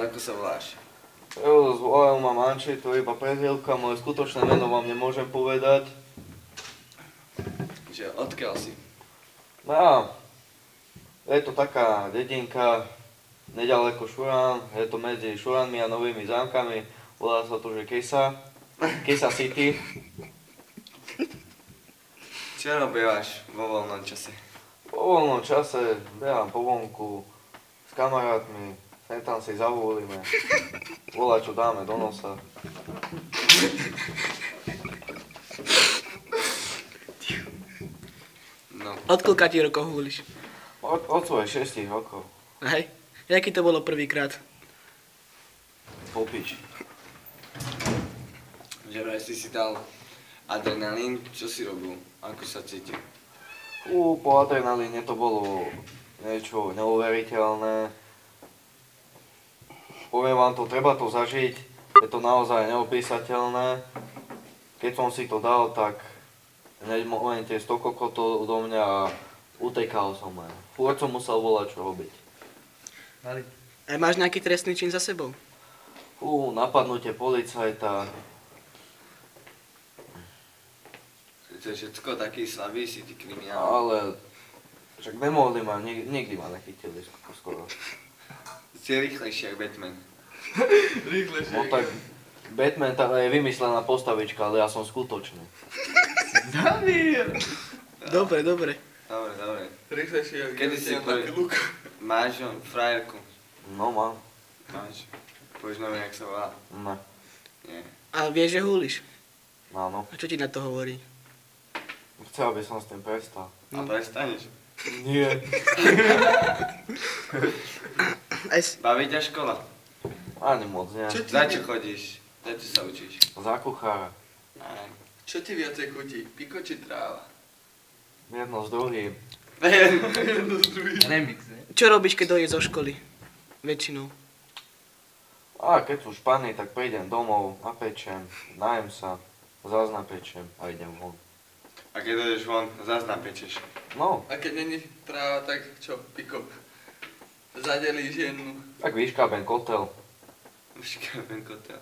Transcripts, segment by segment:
ako sa voláš? Volajú ma Manči, to je iba prezývka, moje skutočné meno vám nemôžem povedať. Že odkiaľ si? No, je to taká dedinka nedaleko Šurán, je to medzi Šuránmi a Novými Zámkami, volá sa to, že Kesa City. Čo robíš vo voľnom čase? Po voľnom čase behám po vonku s kamarátmi, sem tam si zavolíme, volá čo dáme do nosa. No. Od koľka ti rokov húliš? Od svojich 6 rokov. Hej. Jaký to bolo prvýkrát? Popič. Že vraj si dal adrenalín, čo si robil? Ako sa cítil? Po adrenalíne to bolo niečo neuveriteľné. Poviem vám to, treba to zažiť, je to naozaj neopísateľné. Keď som si to dal, tak hneď v momente stokoko to do mňa a utekal som len. Furt som musel volať, čo robiť. A máš nejaký trestný čin za sebou? Napadnutie policajta. To je všetko taký slabý si, ty kriminál. Ale však nemohli ma, nikdy ma nechytili skoro. Si rýchlejší ako Batman. Rýchlejšie. No tak Batman tá je vymyslená postavička, ale ja som skutočný. Daniel! Dobre. Dobre. Rýchlejšie ako Kedy si taký luk. máš frajerku? No mám. Máš. Povieš nám, jak sa volá? Ne. Nie. A vieš, že húliš? Áno. A čo ti na to hovorí? Chcel by som s tým prestal. A prestaneš. Nie. Baví ťa škola? Ani moc nie. Za čo chodíš? Za čo sa učíš? Za kuchára. Aj. Čo ti viacej chutí? Piko či tráva? Jedno s druhým. Jedno z druhých. Remix, ne? Čo robíš, keď dojdeš zo školy? Väčšinou. A keď sú špany, tak prídem domov, napečem, najem sa, zás napečem a idem von. A keď dojdeš von, zás napečeš. No, A keď není tráva, tak čo? Piko. Zadelíš jednu. tak vyškábem kotel. Vyškrabem kotel.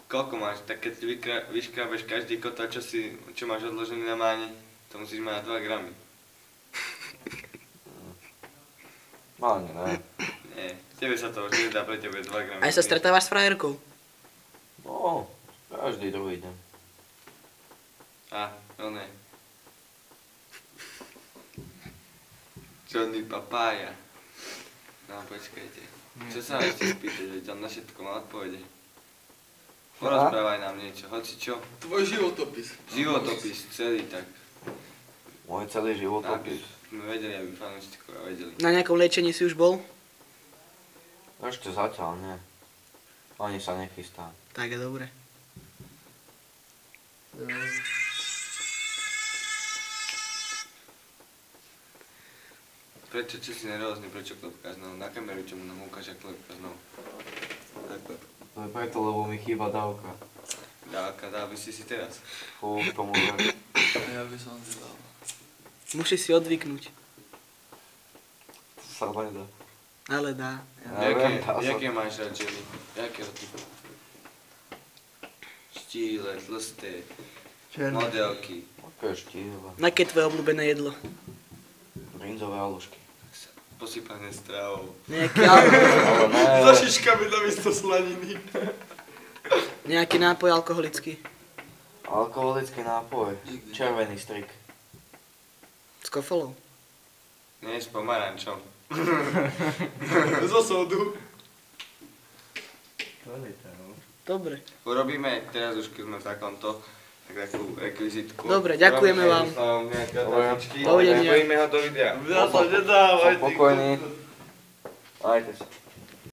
Koľko máš? Tak keď vyškrabeš každý kotel, čo máš odložený na máni, to musíš mať na 2 gramy. No ani ne. Nie, tebe sa to už nedá, pre tebe 2 gramy. Aj sa stretávaš s frajerkou? No, každý druhý deň. A, no ne. Johnny Papaya. No počkajte. Čo sa ešte spýtať, veď on na všetko má odpovede. Porozprávaj nám niečo, hoci čo. Tvoj životopis. Životopis celý tak. Môj celý životopis. My vedeli, aby fanúšikovia vedeli. Na nejakom liečení si už bol? Ešte zatiaľ nie. Ani sa nechystám. Tak je dobre. Prečo, čo si nervózny, prečo klepkáš znovu? Na kameru, čo mu nám ukáže, klepkáš znovu. Takhle. To je preto, lebo mi chýba dávka. Dávka, dá by si teraz. Fú, k tomu ver. A ja by som si dal. Musíš si odvyknúť. To sa nedá. Ale dá. Ja viem, dá sa. Jaké máš rád ženy? Jakého typu? Štíle, tlsté, modelky. Aké štíhle. Aké je tvoje obľúbené jedlo? Brinzové halušky. Posypané stravou. Nejaký, Ale ne. Za šiškami namiesto slaniny. nejaký nápoj alkoholický? Alkoholický nápoj. Červený strik. S kofolou? Nie, s pomarančom. Zo sodu. Dobre. Urobíme teraz už, keď sme v takomto, takú rekvizitku. Dobre, ďakujeme vám. Nejaké Dovidenia. Zapojíme ho do videa. Ja sa nedávaj, Som pokojný. Majte sa.